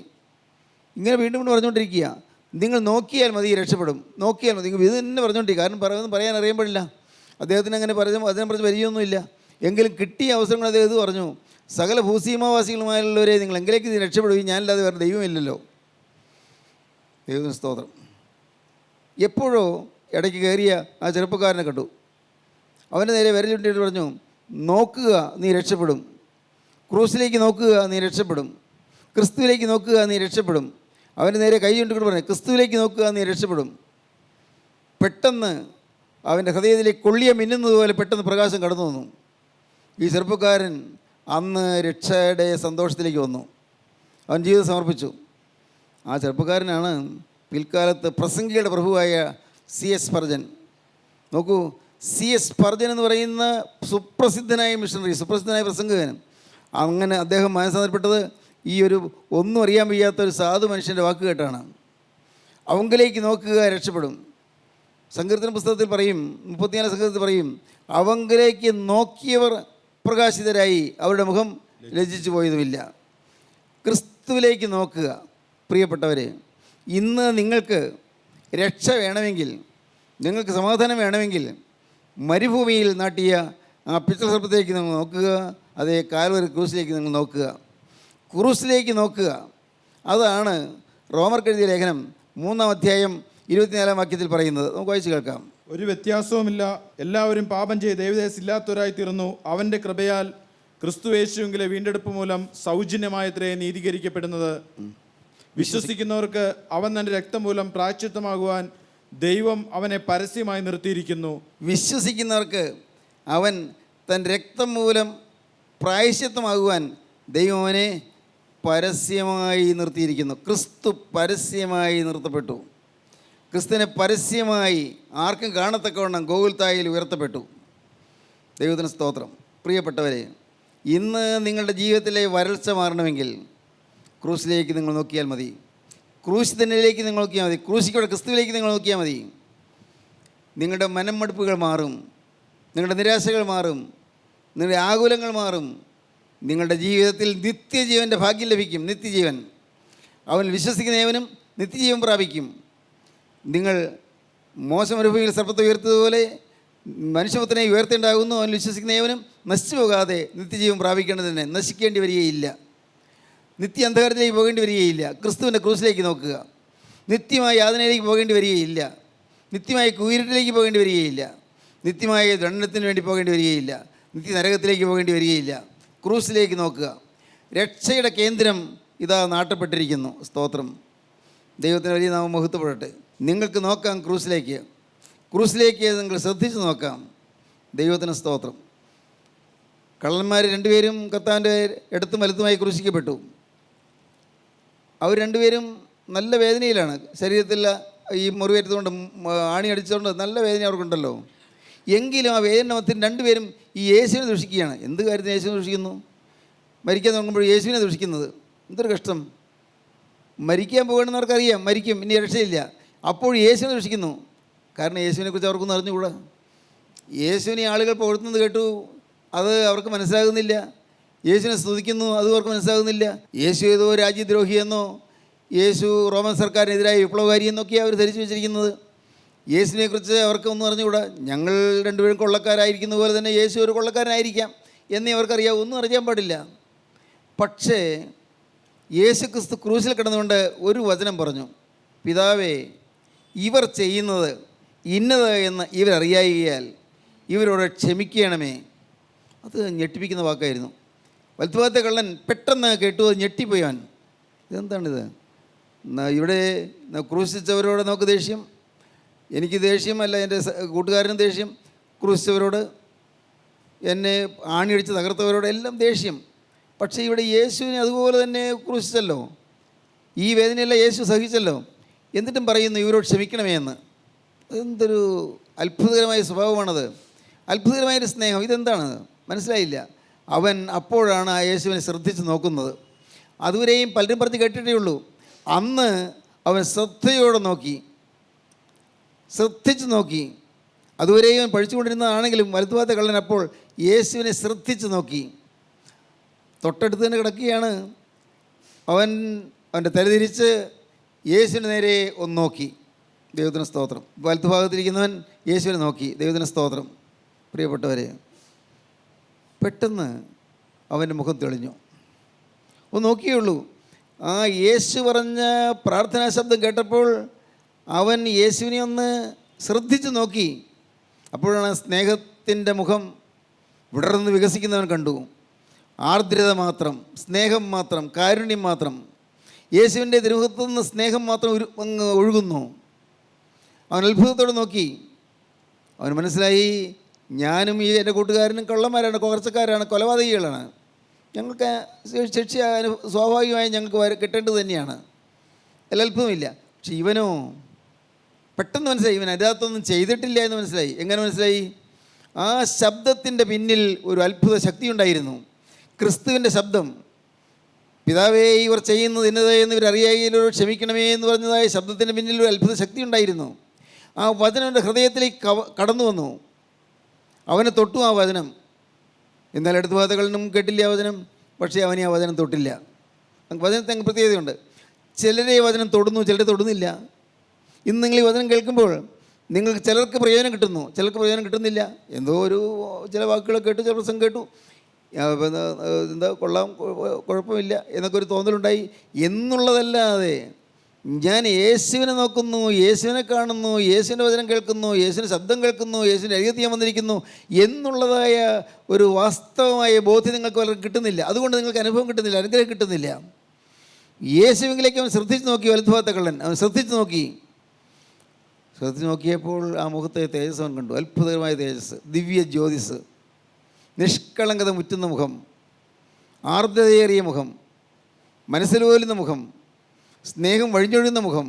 ഇങ്ങനെ വീണ്ടും വീണ്ടും പറഞ്ഞുകൊണ്ടിരിക്കുക. നിങ്ങൾ നോക്കിയാൽ മതി, രക്ഷപ്പെടും, നോക്കിയാൽ മതി. നിങ്ങൾ ഇത് തന്നെ പറഞ്ഞുകൊണ്ടിരിക്കുക. കാരണം പറയാൻ അറിയാൻ പാടില്ല. അദ്ദേഹത്തിന് അങ്ങനെ അതിനെക്കുറിച്ച് പരിചയമൊന്നുമില്ല. എങ്കിലും കിട്ടിയ അവസരങ്ങൾ അദ്ദേഹം ഇത് പറഞ്ഞു, സകല ഭൂസീമാവാസികളുമായുള്ളവരെ നിങ്ങൾ എങ്കിലേക്ക് രക്ഷപ്പെടുകയും, ഞാനില്ലാതെ വേറെ ദൈവമില്ലല്ലോ. ദൈവത്തിന് സ്തോത്രം. എപ്പോഴോ ഇടയ്ക്ക് കയറിയ ആ ചെറുപ്പക്കാരനെ കണ്ടു. അവൻ്റെ നേരെ വിരലിട്ടിട്ട് പറഞ്ഞു, നോക്കുക നീ രക്ഷപ്പെടും, ക്രൂസിലേക്ക് നോക്കുക നീ രക്ഷപ്പെടും, ക്രിസ്തുവിലേക്ക് നോക്കുക നീ രക്ഷപ്പെടും. അവൻ്റെ നേരെ കൈ കൊണ്ടിട്ട് പറഞ്ഞു, ക്രിസ്തുവിലേക്ക് നോക്കുക നീ രക്ഷപ്പെടും. പെട്ടെന്ന് അവൻ്റെ ഹൃദയത്തിലേക്ക് കൊള്ളിയ മിന്നുന്നത് പോലെ പെട്ടെന്ന് പ്രകാശം കടന്നു വന്നു. ഈ ചെറുപ്പക്കാരൻ അന്ന് രക്ഷയുടെ സന്തോഷത്തിലേക്ക് വന്നു. അവൻ ജീവിതം സമർപ്പിച്ചു. ആ ചെറുപ്പക്കാരനാണ് പിൽക്കാലത്ത് പ്രസംഗികളുടെ പ്രഭുവായ C.S. സ്പർജൻ. നോക്കൂ, C.S. സ്പർജൻ എന്ന് പറയുന്ന സുപ്രസിദ്ധനായ മിഷണറി, സുപ്രസിദ്ധനായ പ്രസംഗകൻ. അങ്ങനെ അദ്ദേഹം മനസ്സാന്തരപ്പെട്ടത് ഈ ഒരു ഒന്നും അറിയാൻ വയ്യാത്ത ഒരു സാധു മനുഷ്യൻ്റെ വാക്ക് കേട്ടാണ്. അവങ്കിലേക്ക് നോക്കുക രക്ഷപ്പെടും. സങ്കീർത്തന പുസ്തകത്തിൽ പറയും, 34 സങ്കീർത്തനത്തിൽ പറയും, അവങ്കിലേക്ക് നോക്കിയവർ പ്രകാശിതരായി, അവരുടെ മുഖം ലജ്ജിച്ചു പോയതുമില്ല. ക്രിസ്തുവിലേക്ക് നോക്കുക. പ്രിയപ്പെട്ടവരെ, ഇന്ന് നിങ്ങൾക്ക് രക്ഷ വേണമെങ്കിൽ, നിങ്ങൾക്ക് സമാധാനം വേണമെങ്കിൽ, മരുഭൂമിയിൽ നാട്ടിയ ആ പിച്ചളസർപ്പത്തിലേക്ക് നിങ്ങൾ നോക്കുക, അതേ കാൽവരി ക്രൂസിലേക്ക് നിങ്ങൾ നോക്കുക, ക്രൂസിലേക്ക് നോക്കുക. അതാണ് റോമർക്ക് എഴുതിയ ലേഖനം 3-ാം അധ്യായം 24-ാം വാക്യത്തിൽ പറയുന്നത്. നമുക്ക് വായിച്ച് കേൾക്കാം. ഒരു വ്യത്യാസവുമില്ല, എല്ലാവരും പാപം ചെയ്ത് ദൈവദേശം ഇല്ലാത്തവരായി തീർന്നു. അവൻ്റെ കൃപയാൽ ക്രിസ്തുയേശുവിലെ വീണ്ടെടുപ്പ് മൂലം സൗജന്യമായത്രേ നീതീകരിക്കപ്പെടുന്നത്. വിശ്വസിക്കുന്നവർക്ക് അവൻ തൻ്റെ രക്തം മൂലം പ്രായശ്ചിത്തമാകുവാൻ ദൈവം അവനെ പരസ്യമായി നിർത്തിയിരിക്കുന്നു. വിശ്വസിക്കുന്നവർക്ക് അവൻ തൻ്റെ രക്തം മൂലം പ്രായശ്ചിത്തമാകുവാൻ ദൈവം അവനെ പരസ്യമായി നിർത്തിയിരിക്കുന്നു. ക്രിസ്തു പരസ്യമായി നിർത്തപ്പെട്ടു. ക്രിസ്തുവിനെ പരസ്യമായി ആർക്കും കാണത്തക്കവണ്ണം ഗോകുൽത്തായിൽ ഉയർത്തപ്പെട്ടു. ദൈവത്തിന് സ്തോത്രം. പ്രിയപ്പെട്ടവരെ, ഇന്ന് നിങ്ങളുടെ ജീവിതത്തിലെ വരൾച്ച മാറണമെങ്കിൽ ക്രൂസിലേക്ക് നിങ്ങൾ നോക്കിയാൽ മതി. ക്രൂശ് തന്നിലേക്ക് നിങ്ങൾ നോക്കിയാൽ മതി. ക്രൂശിക്കൂടെ ക്രിസ്തുവിലേക്ക് നിങ്ങൾ നോക്കിയാൽ മതി. നിങ്ങളുടെ മനംമടുപ്പുകൾ മാറും, നിങ്ങളുടെ നിരാശകൾ മാറും, നിങ്ങളുടെ ആകുലങ്ങൾ മാറും. നിങ്ങളുടെ ജീവിതത്തിൽ നിത്യജീവൻ്റെ ഭാഗ്യം ലഭിക്കും. നിത്യജീവൻ അവൻ വിശ്വസിക്കുന്നവനും നിത്യജീവൻ പ്രാപിക്കും. നിങ്ങൾ മോശം അനുഭവിയിൽ സർപ്പത്തെ ഉയർത്തതുപോലെ മനുഷ്യപുത്രനെ ഉയർത്തേണ്ടാകുന്നു. അവൻ വിശ്വസിക്കുന്നവനും നശിച്ചു പോകാതെ നിത്യജീവൻ പ്രാപിക്കേണ്ടതിന് നശിക്കേണ്ടി വരികയില്ല, നിത്യ അന്ധകാരത്തിലേക്ക് പോകേണ്ടി വരികയില്ല. ക്രിസ്തുവിൻ്റെ ക്രൂസിലേക്ക് നോക്കുക. നിത്യമായ യാതനയിലേക്ക് പോകേണ്ടി വരികയില്ല, നിത്യമായ കുയിരുട്ടിലേക്ക് പോകേണ്ടി വരികയില്ല, നിത്യമായ ദണ്ഡനത്തിന് വേണ്ടി പോകേണ്ടി വരികയില്ല, നിത്യ നരകത്തിലേക്ക് പോകേണ്ടി വരികയില്ല. ക്രൂസിലേക്ക് നോക്കുക. രക്ഷയുടെ കേന്ദ്രം ഇതാ നാട്ടപ്പെട്ടിരിക്കുന്നു. സ്തോത്രം. ദൈവത്തിന് വലിയ നാമം മഹത്വപ്പെടട്ടെ. നിങ്ങൾക്ക് നോക്കാം ക്രൂസിലേക്ക്. ക്രൂസിലേക്ക് നിങ്ങൾ ശ്രദ്ധിച്ച് നോക്കാം. ദൈവത്തിന് സ്തോത്രം. കള്ളന്മാർ രണ്ടുപേരും കർത്താവിൻ്റെ ഇടത്തും വലത്തുമായി ക്രൂശിക്കപ്പെട്ടു. അവർ രണ്ടുപേരും നല്ല വേദനയിലാണ്. ശരീരത്തിൽ ഈ മുറിവേറ്റതുകൊണ്ട്, ആണി അടിച്ചുകൊണ്ട് നല്ല വേദന അവർക്കുണ്ടല്ലോ. എങ്കിലും ആ വേദന മധ്യത്തിൽ രണ്ടുപേരും ഈ യേശുവിനെ ദുഷിക്കുകയാണ്. എന്ത് കാര്യത്തിന് യേശുവിനെ ദുഷിക്കുന്നു? മരിക്കാൻ തുടങ്ങുമ്പോൾ യേശുവിനെ ദുഷിക്കുന്നത് എന്തൊരു കഷ്ടം. മരിക്കാൻ പോകണമെന്നവർക്കറിയാം, മരിക്കും, ഇനി രക്ഷയില്ല. അപ്പോൾ യേശുവിനെ ദുഷിക്കുന്നു. കാരണം യേശുവിനെക്കുറിച്ച് അവർക്കൊന്നും അറിഞ്ഞുകൂടാ. യേശുവിനെ ആളുകൾ പുകഴ്ത്തുന്നത് കേട്ടു, അത് അവർക്ക് മനസ്സിലാകുന്നില്ല. യേശുവിനെ സ്തുതിക്കുന്നു, അതും അവർക്ക് മനസ്സിലാകുന്നില്ല. യേശു ഏതോ രാജ്യദ്രോഹിയെന്നോ യേശു റോമൻ സർക്കാരിനെതിരായ വിപ്ലവകാരി എന്നൊക്കെയാണ് അവർ ധരിച്ചു വെച്ചിരിക്കുന്നത്. യേശുവിനെക്കുറിച്ച് അവർക്ക് ഒന്നും അറിഞ്ഞുകൂടാ. ഞങ്ങൾ രണ്ടുപേരും കൊള്ളക്കാരായിരിക്കുന്ന പോലെ തന്നെ യേശു ഒരു കൊള്ളക്കാരനായിരിക്കാം എന്നേ അവർക്കറിയാം, ഒന്നും അറിയാൻ പാടില്ല. പക്ഷേ യേശു ക്രിസ്തു ക്രൂശിൽ കിടന്നുകൊണ്ട് ഒരു വചനം പറഞ്ഞു, പിതാവേ, ഇവർ ചെയ്യുന്നത് ഇന്നത് എന്ന് ഇവരറിയായികയാൽ ഇവരോട് ക്ഷമിക്കണമേ. അത് ഞെട്ടിപ്പിക്കുന്ന വാക്കായിരുന്നു. വലത്തുഭാഗത്തെ കള്ളൻ പെട്ടെന്ന് കേട്ടു, അത് ഞെട്ടിപ്പോയി. അവൻ ഇതെന്താണിത്? ഇവിടെ ക്രൂശിച്ചവരോട് നമുക്ക് ദേഷ്യം, എനിക്ക് ദേഷ്യമല്ല, എൻ്റെ കൂട്ടുകാരനും ദേഷ്യം, ക്രൂശിച്ചവരോട്, എന്നെ ആണിയടിച്ച് തകർത്തവരോട് എല്ലാം ദേഷ്യം. പക്ഷേ ഇവിടെ യേശുവിനെ അതുപോലെ തന്നെ ക്രൂശിച്ചല്ലോ, ഈ വേദനയെല്ലാം യേശു സഹിച്ചല്ലോ, എന്നിട്ടും പറയുന്നു ഇവരോട് ക്ഷമിക്കണമേ എന്ന്. എന്തൊരു അത്ഭുതകരമായ സ്വഭാവമാണത്, അത്ഭുതകരമായൊരു സ്നേഹം. ഇതെന്താണ് മനസ്സിലായില്ല. അവൻ അപ്പോഴാണ് ആ യേശുവിനെ ശ്രദ്ധിച്ച് നോക്കുന്നത്. അതുവരെയും പലരും പറഞ്ഞ് കേട്ടിട്ടേ ഉള്ളൂ. അന്ന് അവൻ ശ്രദ്ധയോടെ നോക്കി, ശ്രദ്ധിച്ച് നോക്കി. അതുവരെയും പഴിച്ചുകൊണ്ടിരുന്നതാണെങ്കിലും വലത്തുഭാഗത്തെ കള്ളൻ അപ്പോൾ യേശുവിനെ ശ്രദ്ധിച്ച് നോക്കി. തൊട്ടടുത്ത് തന്നെ കിടക്കുകയാണ്. അവൻ്റെ തലതിരിച്ച് യേശുവിന് നേരെ ഒന്ന് നോക്കി. ദൈവത്തിന് സ്തോത്രം. വലത്തുഭാഗത്തിരിക്കുന്നവൻ യേശുവിനെ നോക്കി. ദൈവത്തിന് സ്തോത്രം. പ്രിയപ്പെട്ടവരെ, പെട്ടെന്ന് അവൻ്റെ മുഖം തെളിഞ്ഞു. ഒന്ന് നോക്കിയുള്ളൂ. ആ യേശു പറഞ്ഞ പ്രാർത്ഥനാ ശബ്ദം കേട്ടപ്പോൾ അവൻ യേശുവിനെ ഒന്ന് ശ്രദ്ധിച്ച് നോക്കി. അപ്പോഴാണ് സ്നേഹത്തിൻ്റെ മുഖം വിടർന്ന് വികസിക്കുന്നവൻ കണ്ടു. ആർദ്രത മാത്രം, സ്നേഹം മാത്രം, കാരുണ്യം മാത്രം. യേശുവിൻ്റെ തിരുമുഖത്തു നിന്ന് സ്നേഹം മാത്രം അങ്ങ് ഒഴുകുന്നു. അവൻ അത്ഭുതത്തോടെ നോക്കി. അവന് മനസ്സിലായി, ഞാനും ഈ എൻ്റെ കൂട്ടുകാരനും കള്ളന്മാരാണ്, കൊകർച്ചക്കാരാണ്, കൊലപാതകികളാണ്. ഞങ്ങൾക്ക് ശിക്ഷ സ്വാഭാവികമായി ഞങ്ങൾക്ക് കിട്ടേണ്ടത് തന്നെയാണ്, അതിൽ അത്ഭുതമില്ല. പക്ഷെ ഇവനോ പെട്ടെന്ന് മനസ്സിലായി, ഇവൻ അതിനകത്തൊന്നും ചെയ്തിട്ടില്ല എന്ന് മനസ്സിലായി. എങ്ങനെ മനസ്സിലായി? ആ ശബ്ദത്തിൻ്റെ പിന്നിൽ ഒരു അത്ഭുത ശക്തി ഉണ്ടായിരുന്നു. ക്രിസ്തുവിൻ്റെ ശബ്ദം, പിതാവേ, ഇവർ ചെയ്യുന്നത് ഇന്നത് എന്ന് ഇവരറിയായില്ലോ, ക്ഷമിക്കണമേ എന്ന് പറഞ്ഞതായ ശബ്ദത്തിൻ്റെ പിന്നിൽ ഒരു അത്ഭുത ശക്തി ഉണ്ടായിരുന്നു. ആ വചനം എൻ്റെ ഹൃദയത്തിലേക്ക് കടന്നു വന്നു. അവനെ തൊട്ടു ആ വചനം. എന്നാൽ അടുത്ത ഭാഗങ്ങളിലും കേട്ടില്ല ആ വചനം. പക്ഷേ അവനെ ആ വചനം തൊട്ടില്ല. വചനത്തെ അങ്ങ് പ്രത്യേകതയുണ്ട്. ചിലരെ വചനം തൊടുന്നു, ചിലരെ തൊടുന്നില്ല. ഇന്ന് നിങ്ങൾ ഈ വചനം കേൾക്കുമ്പോൾ നിങ്ങൾക്ക് ചിലർക്ക് പ്രയോജനം കിട്ടുന്നു, ചിലർക്ക് പ്രയോജനം കിട്ടുന്നില്ല. എന്തോ ചില വാക്കുകൾ കേട്ടു, ചില പ്രസംഗം കേട്ടു, എന്താ കൊള്ളാം, കുഴപ്പമില്ല എന്നൊക്കെ ഒരു തോന്നലുണ്ടായി എന്നുള്ളതല്ലാതെ ഞാൻ യേശുവിനെ നോക്കുന്നു, യേശുവിനെ കാണുന്നു, യേശുവിൻ്റെ വചനം കേൾക്കുന്നു, യേശുവിൻ്റെ ശബ്ദം കേൾക്കുന്നു, യേശുവിൻ്റെ അരികത്ത് ഞാൻ വന്നിരിക്കുന്നു എന്നുള്ളതായ ഒരു വാസ്തവമായ ബോധ്യം നിങ്ങൾക്ക് വളരെ കിട്ടുന്നില്ല. അതുകൊണ്ട് നിങ്ങൾക്ക് അനുഭവം കിട്ടുന്നില്ല, അനുഗ്രഹം കിട്ടുന്നില്ല. യേശുവിലേക്ക് അവൻ ശ്രദ്ധിച്ച് നോക്കി. വലതുഭാഗത്തെ കള്ളൻ അവൻ ശ്രദ്ധിച്ച് നോക്കിയപ്പോൾ ആ മുഖത്തെ തേജസ് അവൻ കണ്ടു. അത്ഭുതകരമായ തേജസ്, ദിവ്യ ജ്യോതിസ്, നിഷ്കളങ്കത മുറ്റുന്ന മുഖം, ആർദ്രതയേറിയ മുഖം, മനസ്സിലോലുന്ന മുഖം, സ്നേഹം വഴിഞ്ഞൊഴുന്ന മുഖം.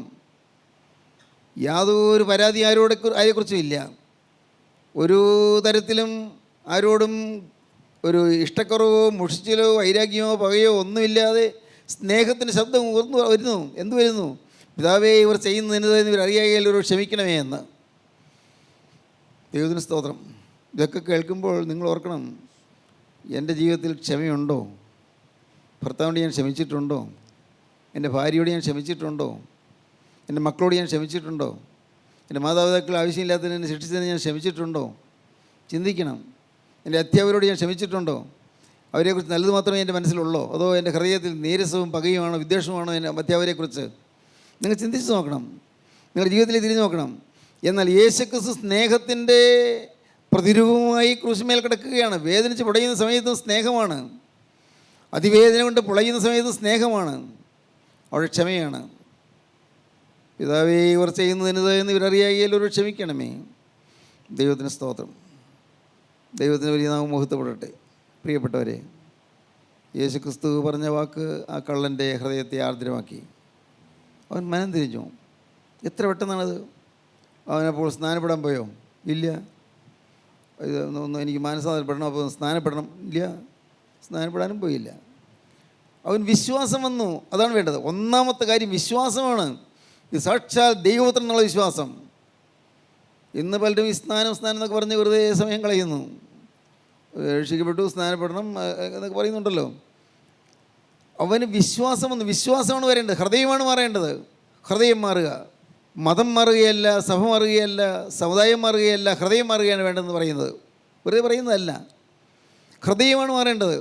യാതൊരു പരാതി ആരെക്കുറിച്ചും ഇല്ല. ഒരു തരത്തിലും ആരോടും ഒരു ഇഷ്ടക്കുറവോ മുഷിച്ചിലോ വൈരാഗ്യമോ പകയോ ഒന്നുമില്ലാതെ സ്നേഹത്തിൻ്റെ ശബ്ദം വരുന്നു. എന്തു വരുന്നു? പിതാവേ, ഇവർ ചെയ്യുന്നതിന് ഇവർ അറിയാകയാൽ ഒരു ക്ഷമിക്കണമേ എന്ന്. ദൈവത്തിന് സ്തോത്രം. ഇതൊക്കെ കേൾക്കുമ്പോൾ നിങ്ങൾ ഓർക്കണം, എൻ്റെ ജീവിതത്തിൽ ക്ഷമയുണ്ടോ? ഭർത്താവിനോട് ഞാൻ ക്ഷമിച്ചിട്ടുണ്ടോ? എൻ്റെ ഭാര്യയോട് ഞാൻ ക്ഷമിച്ചിട്ടുണ്ടോ? എൻ്റെ മക്കളോട് ഞാൻ ക്ഷമിച്ചിട്ടുണ്ടോ? എൻ്റെ മാതാപിതാക്കൾ ആവശ്യമില്ലാത്തതിന് എന്നെ ശിക്ഷിച്ചതിന് ഞാൻ ക്ഷമിച്ചിട്ടുണ്ടോ? ചിന്തിക്കണം. എൻ്റെ അധ്യാപകരോട് ഞാൻ ക്ഷമിച്ചിട്ടുണ്ടോ? അവരെക്കുറിച്ച് നല്ലത് മാത്രമേ എൻ്റെ മനസ്സിലുള്ളൂ, അതോ എൻ്റെ ഹൃദയത്തിൽ നീരസവും പകയുമാണോ, വിദ്വേഷമാണോ എൻ്റെ അധ്യാപകരെക്കുറിച്ച്? നിങ്ങൾ ചിന്തിച്ച് നോക്കണം, നിങ്ങളുടെ ജീവിതത്തിൽ തിരിഞ്ഞു നോക്കണം. എന്നാൽ യേശുക്രിസ്തു സ്നേഹത്തിൻ്റെ പ്രതിരൂപമായി ക്രൂശിന്മേൽ കിടക്കുകയാണ്. വേദനിച്ച് പുളയുന്ന സമയത്തും സ്നേഹമാണ്, അതിവേദന കൊണ്ട് പുളയുന്ന സമയത്തും സ്നേഹമാണ്, അവിടെ ക്ഷമയാണ്. പിതാവേ, ഇവർ ചെയ്യുന്നതിന് എന്ന് ഇവരറിയാകിയാൽ ഒരു ക്ഷമിക്കണമേ. ദൈവത്തിന് സ്തോത്രം. ദൈവത്തിന് വലിയ നാമം മഹത്വപ്പെടട്ടെ. പ്രിയപ്പെട്ടവരെ, യേശുക്രിസ്തു പറഞ്ഞ വാക്ക് ആ കള്ളൻ്റെ ഹൃദയത്തെ ആർദ്രമാക്കി. അവൻ മനം തിരിഞ്ഞു. എത്ര പെട്ടെന്നാണത്! അവനപ്പോൾ സ്നാനപ്പെടാൻ പോയോ? ഇല്ല. ഒന്ന് എനിക്ക് മാനസാന്തരപ്പെടണം, അപ്പോൾ സ്നാനപ്പെടണം. ഇല്ല, സ്നാനപ്പെടാനും പോയില്ല. അവൻ വിശ്വാസം വന്നു. അതാണ് വേണ്ടത്. ഒന്നാമത്തെ കാര്യം വിശ്വാസമാണ്. ഇത് സാക്ഷാൽ ദൈവപുത്രൻ എന്നുള്ള വിശ്വാസം. ഇന്ന് പലരും ഈ സ്നാനം എന്നൊക്കെ പറഞ്ഞ് വെറുതെ സമയം കളയുന്നു. രക്ഷിക്കപ്പെട്ടു, സ്നാനപ്പെടണം എന്നൊക്കെ പറയുന്നുണ്ടല്ലോ. അവന് വിശ്വാസം വന്നു. വിശ്വാസമാണ് വരേണ്ടത്. ഹൃദയമാണ് മാറേണ്ടത്. ഹൃദയം മാറുക. മതം മാറുകയല്ല, സഭ മാറുകയല്ല, സമുദായം മാറുകയല്ല, ഹൃദയം മാറുകയാണ് വേണ്ടതെന്ന് പറയുന്നത്. വെറുതെ പറയുന്നതല്ല, ഹൃദയമാണ് മാറേണ്ടത്.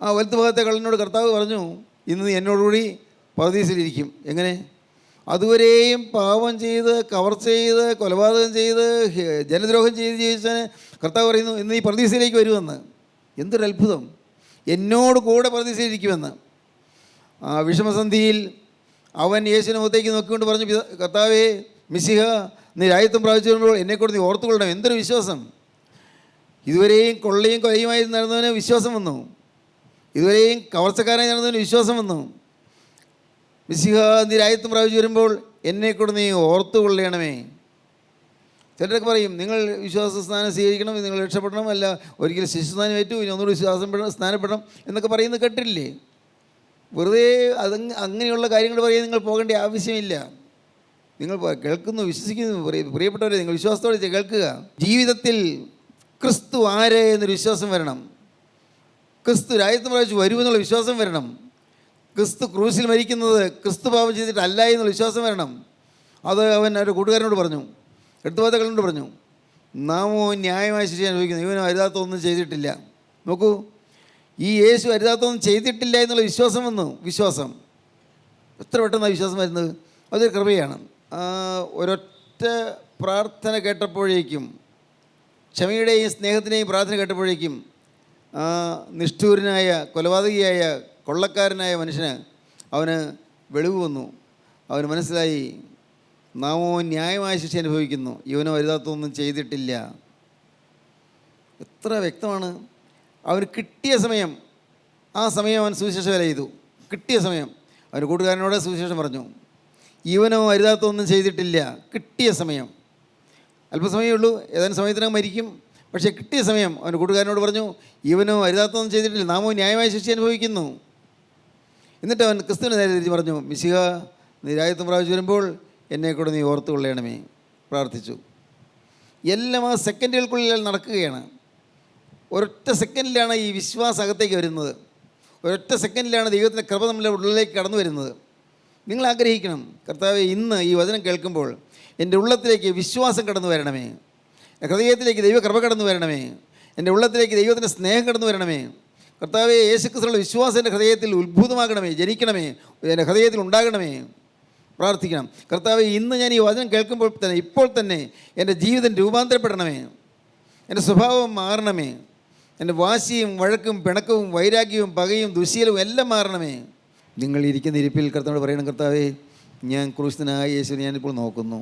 ആ വലത്ത് ഭാഗത്തെ കള്ളനോട് കർത്താവ് പറഞ്ഞു, ഇന്ന് നീ എന്നോടുകൂടി പറുദീസയിലിരിക്കും. എങ്ങനെ? അതുവരെയും പാപം ചെയ്ത്, കവർച്ച ചെയ്ത്, കൊലപാതകം ചെയ്ത്, ജനദ്രോഹം ചെയ്ത് ജീവിച്ചതിന് കർത്താവ് പറയുന്നു, ഇന്ന് നീ പറുദീസയിലേക്ക് വരുമെന്ന്. എന്തൊരു അത്ഭുതം! എന്നോട് കൂടെ പറുദീസയിലിരിക്കുമെന്ന്. ആ വിഷമസന്ധിയിൽ അവൻ യേശുവിനെ മുഖത്തേക്ക് നോക്കിക്കൊണ്ട് പറഞ്ഞു, കർത്താവേ, മിശിഹ, നീ രാജ്യത്വം പ്രാപിച്ചു വരുമ്പോൾ എന്നെക്കൂടെ നീ ഓർത്തുകൊള്ളണം. എന്തൊരു വിശ്വാസം! ഇതുവരെയും കൊള്ളയും കൊലയുമായി നടന്നവന് വിശ്വാസം വന്നു. ഇതുവരെയും കവർച്ചക്കാരായി നടന്നവന് വിശ്വാസം വന്നു. മിശിഹ, നീ രാജ്യത്വം പ്രാപിച്ചു വരുമ്പോൾ എന്നെക്കൂടെ നീ ഓർത്തുകൊള്ളണമേ. ചിലരൊക്കെ പറയും, നിങ്ങൾ വിശ്വാസ സ്നാനം സ്വീകരിക്കണം, നിങ്ങൾ രക്ഷപ്പെടണം, അല്ല ഒരിക്കലും ശിശുസ്നാനം ഏറ്റു, ഇനി ഒന്നുകൂടി സ്നാനപ്പെടണം എന്നൊക്കെ പറയുന്നത് കേട്ടില്ലേ? വെറുതെ അങ്ങനെയുള്ള കാര്യങ്ങൾ പറയാൻ നിങ്ങൾ പോകേണ്ട ആവശ്യമില്ല. നിങ്ങൾ കേൾക്കുന്നു, വിശ്വസിക്കുന്നു. പ്രിയപ്പെട്ടവരെ, നിങ്ങൾ വിശ്വാസത്തോടെ കേൾക്കുക. ജീവിതത്തിൽ ക്രിസ്തു ആര് എന്നൊരു വിശ്വാസം വരണം. ക്രിസ്തു രാജ്യത്വം പ്രാപിച്ച് വരുമെന്നുള്ള വിശ്വാസം വരണം. ക്രിസ്തു ക്രൂശിൽ മരിക്കുന്നത് ക്രിസ്തു പാപം ചെയ്തിട്ടല്ല എന്നുള്ള വിശ്വാസം വരണം. അത് അവൻ ഒരു കൂട്ടുകാരനോട് പറഞ്ഞു, എടുത്തുപാതകളോട് പറഞ്ഞു, നാമോ ന്യായമായ ശിക്ഷ അനുഭവിക്കുന്നു, ഇവനോ അരുതാത്തൊന്നും ചെയ്തിട്ടില്ല. നോക്കൂ, ഈ യേശു അരുതാത്തൊന്നും ചെയ്തിട്ടില്ല എന്നുള്ള വിശ്വാസം വന്നു. വിശ്വാസം എത്ര പെട്ടെന്നാണ് വിശ്വാസം വരുന്നത്? അതൊരു കൃപയാണ്. ഒരൊറ്റ പ്രാർത്ഥന കേട്ടപ്പോഴേക്കും, ക്ഷമയുടെയും സ്നേഹത്തിൻ്റെയും പ്രാർത്ഥന കേട്ടപ്പോഴേക്കും, ആ നിഷ്ഠൂരനായ, കൊലപാതകിയായ, കൊള്ളക്കാരനായ മനുഷ്യന് അവന് വെളിവ് വന്നു. അവന് മനസ്സിലായി, നാമോ ന്യായമായ ശിക്ഷ അനുഭവിക്കുന്നു, ഇവനോ അരുതാത്തൊന്നും ചെയ്തിട്ടില്ല. എത്ര വ്യക്തമാണ്! അവന് കിട്ടിയ സമയം, ആ സമയം അവൻ സുവിശേഷ വേല ചെയ്തു. കിട്ടിയ സമയം അവൻ്റെ കൂട്ടുകാരനോട് സുവിശേഷം പറഞ്ഞു. ഇവനോ അരുതാത്തൊന്നും ചെയ്തിട്ടില്ല. കിട്ടിയ സമയം, അല്പസമയമേ ഉള്ളൂ, ഏതാനും സമയത്തിനകം മരിക്കും. പക്ഷേ കിട്ടിയ സമയം അവൻ്റെ കൂട്ടുകാരനോട് പറഞ്ഞു, ഇവനോ അരുതാത്തൊന്നും ചെയ്തിട്ടില്ല, നാമോ ന്യായമായ ശിക്ഷ അനുഭവിക്കുന്നു. എന്നിട്ട് അവൻ ക്രിസ്തുവിനെ നേരെ തിരിച്ച് പറഞ്ഞു, മിശിഹ, നീ രാജ്യത്വം പ്രാപിച്ചു വരുമ്പോൾ എന്നെക്കൂടെ നീ ഓർത്തുകൊള്ളണമേ. പ്രാർത്ഥിച്ചു. എല്ലാം ആ സെക്കൻഡുകൾക്കുള്ളിൽ നടക്കുകയാണ്. ഒരൊറ്റ സെക്കൻഡിലാണ് ഈ വിശ്വാസം അകത്തേക്ക് വരുന്നത്. ഒരൊറ്റ സെക്കൻഡിലാണ് ദൈവത്തിൻ്റെ കൃപ നമ്മുടെ ഉള്ളിലേക്ക് കടന്നു വരുന്നത്. നിങ്ങൾ ആഗ്രഹിക്കണം, കർത്താവേ, ഇന്ന് ഈ വചനം കേൾക്കുമ്പോൾ എൻ്റെ ഉള്ളത്തിലേക്ക് വിശ്വാസം കടന്നു വരണമേ, ഹൃദയത്തിലേക്ക് ദൈവകൃപ കടന്നു വരണമേ, എൻ്റെ ഉള്ളത്തിലേക്ക് ദൈവത്തിൻ്റെ സ്നേഹം കടന്നു വരണമേ. കർത്താവേ, യേശുക്രിസ്തുവിന്റെ വിശ്വാസം എൻ്റെ ഹൃദയത്തിൽ ഉത്ഭൂതമാകണമേ, ജനിക്കണമേ, എൻ്റെ ഹൃദയത്തിൽ ഉണ്ടാകണമേ. പ്രാർത്ഥിക്കണം. കർത്താവേ, ഇന്ന് ഞാൻ ഈ വചനം കേൾക്കുമ്പോൾ തന്നെ, ഇപ്പോൾ തന്നെ എൻ്റെ ജീവിതം രൂപാന്തരപ്പെടണമേ, എൻ്റെ സ്വഭാവം മാറണമേ, എൻ്റെ വാശിയും വഴക്കും പിണക്കവും വൈരാഗ്യവും പകയും ദുശ്ശീലവും എല്ലാം മാറണമേ. നിങ്ങൾ ഇരിക്കുന്ന ഇരിപ്പിൽ കർത്താവോട് പറയണം, കർത്താവേ, ഞാൻ ക്രൂശിതനായ യേശുവിനെ ഞാനിപ്പോൾ നോക്കുന്നു.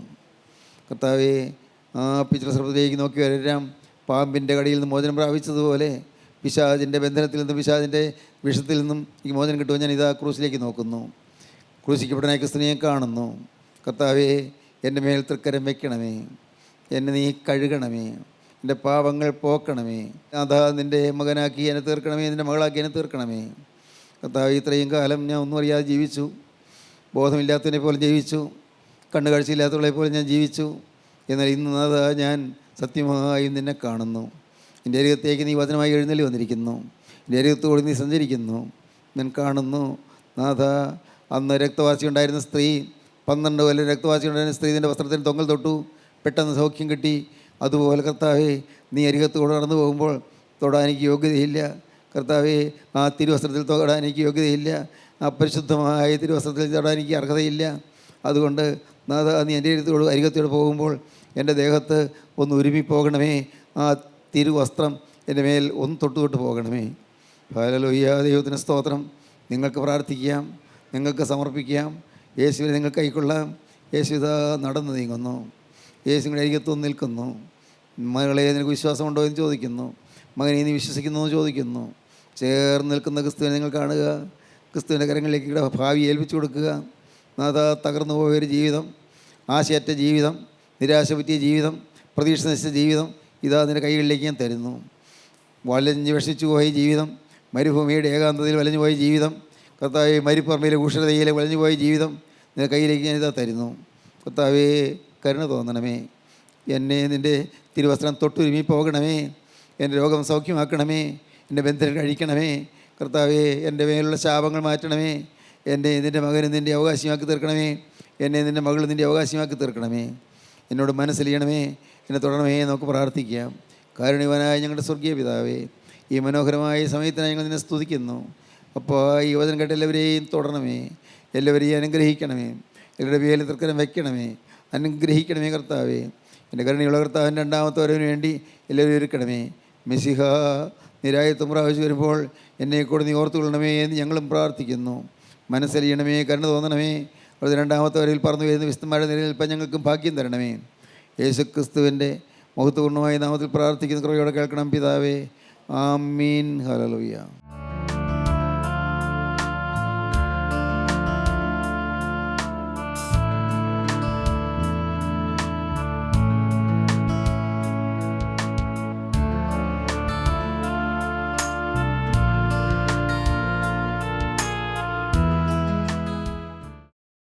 കർത്താവേ, ആ പിതൃസ്വർഗ്ഗത്തിലേക്ക് നോക്കി വരാം. പാമ്പിൻ്റെ കടിയിൽ നിന്ന് മോചനം പ്രാപിച്ചതുപോലെ പിശാചിൻ്റെ ബന്ധനത്തിൽ നിന്നും പിശാചിൻ്റെ വിഷത്തിൽ നിന്നും ഈ മോചനം കിട്ടുമ്പോൾ ഞാൻ ഇതാ ക്രൂശിലേക്ക് നോക്കുന്നു. ക്രൂശിക്കപ്പെട്ടനായ ക്രിസ്തുവിനെ കാണുന്നു. കർത്താവേ, എൻ്റെ മേൽ തൃക്കരം വയ്ക്കണമേ, എന്നെ നീ കഴുകണമേ, എൻ്റെ പാപങ്ങൾ പോക്കണമേ. അതാ നിൻ്റെ മകനാക്കി എന്നെ തീർക്കണമേ, നിൻ്റെ മകളാക്കി എന്നെ തീർക്കണമേ. കർത്താവേ, ഇത്രയും കാലം ഞാൻ ഒന്നും അറിയാതെ ജീവിച്ചു, ബോധമില്ലാത്തതിനെ പോലെ ജീവിച്ചു, കണ്ണുകാഴ്ചയില്ലാത്തവളെ പോലെ ഞാൻ ജീവിച്ചു. എന്നാൽ ഇന്ന് അതാ ഞാൻ സത്യമായും നിന്നെ കാണുന്നു. എൻ്റെ അരികത്തേക്ക് നീ വചനമായി എഴുന്നള്ളി വന്നിരിക്കുന്നു. എൻ്റെ അരികത്തോട് നീ സഞ്ചരിക്കുന്നു. ഞാൻ കാണുന്നു. നാഥ, അന്ന് രക്തവാസി ഉണ്ടായിരുന്ന സ്ത്രീ, 12 കൊല്ലം രക്തവാസി ഉണ്ടായിരുന്ന സ്ത്രീ നിൻ്റെ വസ്ത്രത്തിന് തൊങ്ങൽ തൊട്ടു, പെട്ടെന്ന് സൗഖ്യം കിട്ടി. അതുപോലെ കർത്താവേ, നീ അരികത്തോട് നടന്നു പോകുമ്പോൾ തൊടാൻ എനിക്ക് യോഗ്യതയില്ല. കർത്താവേ, ആ തിരുവസ്ത്രത്തിൽ തൊടാൻ എനിക്ക് യോഗ്യതയില്ല. ആ പരിശുദ്ധമായ തിരുവസ്ത്രത്തിൽ തൊടാൻ എനിക്ക് അർഹതയില്ല. അതുകൊണ്ട് നാഥ, നീ എൻ്റെ അരികത്തോട് പോകുമ്പോൾ എൻ്റെ ദേഹത്ത് ഒന്ന് ഉരുമിപ്പോകണമേ. ആ തിരുവസ്ത്രം എൻ്റെ മേൽ ഒന്ന് തൊട്ട് പോകണമേ. ഹല്ലേലൂയ. ദൈവത്തിന് സ്തോത്രം. നിങ്ങൾക്ക് പ്രാർത്ഥിക്കാം, നിങ്ങൾക്ക് സമർപ്പിക്കാം. യേശുവിനെ നിങ്ങൾക്ക് കൈക്കൊള്ളാം. യേശു ഇതാ നടന്നു നീങ്ങുന്നു. യേശുവിൻ്റെ അരികത്തൊന്ന് നിൽക്കുന്നു. മകളെ, നിനക്ക് വിശ്വാസമുണ്ടോ എന്ന് ചോദിക്കുന്നു. മകനെ, നീ വിശ്വസിക്കുന്നു എന്ന് ചോദിക്കുന്നു. ചേർന്ന് നിൽക്കുന്ന ക്രിസ്തുവിനെ നിങ്ങൾ കാണുക. ക്രിസ്തുവിൻ്റെ കരങ്ങളിലേക്ക് ഭാവി ഏൽപ്പിച്ചു കൊടുക്കുക. നാഥ, തകർന്നു പോയൊരു ജീവിതം, ആശയറ്റ ജീവിതം, നിരാശ പറ്റിയ ജീവിതം, പ്രതീക്ഷ നശിച്ച ജീവിതം ഇതാ നിൻ്റെ കൈകളിലേക്ക് ഞാൻ തരുന്നു. വലഞ്ഞ് വിഷച്ചു പോയ ജീവിതം, മരുഭൂമിയുടെ ഏകാന്തതയിൽ വലഞ്ഞു പോയ ജീവിതം, കർത്താവേ മരുപ്പറമ്പിലെ ഉഷ്ണതയിലെ വലഞ്ഞു പോയ ജീവിതം നിൻ്റെ കയ്യിലേക്ക് ഞാനിതാ തരുന്നു. കർത്താവേ കരുണ തോന്നണമേ, എന്നെ നിൻ്റെ തിരുവസ്ത്രം തൊട്ടുരുമി പോകണമേ, എൻ്റെ രോഗം സൗഖ്യമാക്കണമേ, എൻ്റെ ബന്ധനം കഴിക്കണമേ. കർത്താവേ എൻ്റെ മേലുള്ള ശാപങ്ങൾ മാറ്റണമേ, എന്നെ നിൻ്റെ മകനും നിൻ്റെ അവകാശമാക്കി തീർക്കണമേ, എന്നെ നിൻ്റെ മകളും നിൻ്റെ അവകാശമാക്കി തീർക്കണമേ. എന്നോട് മനസ്സിലിയണമേ, എന്നെ തുടരണമേ. നമുക്ക് പ്രാർത്ഥിക്കാം. കാരുണ്യവാനായ ഞങ്ങളുടെ സ്വർഗീയ പിതാവേ, ഈ മനോഹരമായ സമയത്തിനായി ഞങ്ങൾ നിന്നെ സ്തുതിക്കുന്നു. അപ്പോൾ ഈ വചനം കേട്ട് എല്ലാവരെയും തുടരണമേ, എല്ലാവരെയും അനുഗ്രഹിക്കണമേ, എല്ലാവരുടെ പേരിൽ തൃക്കരം വയ്ക്കണമേ, അനുഗ്രഹിക്കണമേ. കർത്താവേ എൻ്റെ കരുണയുള്ള കർത്താവിൻ്റെ രണ്ടാമത്തെ വരവിന് വേണ്ടി എല്ലാവരും ഒരുക്കണമേ. മെസ്സിഹ നിരായത്വം പ്രാവശ്യം വരുമ്പോൾ എന്നെ കൂടെ നീ ഓർത്തുകൊള്ളണമേ എന്ന് ഞങ്ങളും പ്രാർത്ഥിക്കുന്നു. മനസ്സലിയണമേ, കരുണ തോന്നണമേ. അവിടെ രണ്ടാമത്തെ വരവിൽ പറന്നു വരുന്ന വിശുദ്ധന്മാരുടെ നിലനിൽപ്പാൻ ഞങ്ങൾക്കും ഭാഗ്യം തരണമേ. യേശുക്രിസ്തുവിൻ്റെ മഹത്വപൂർണ്ണമായ നാമത്തിൽ പ്രാർത്ഥിക്കുന്ന കൃപയോടെ കേൾക്കണം പിതാവേ. ആമീൻ. ഹല്ലേലൂയ.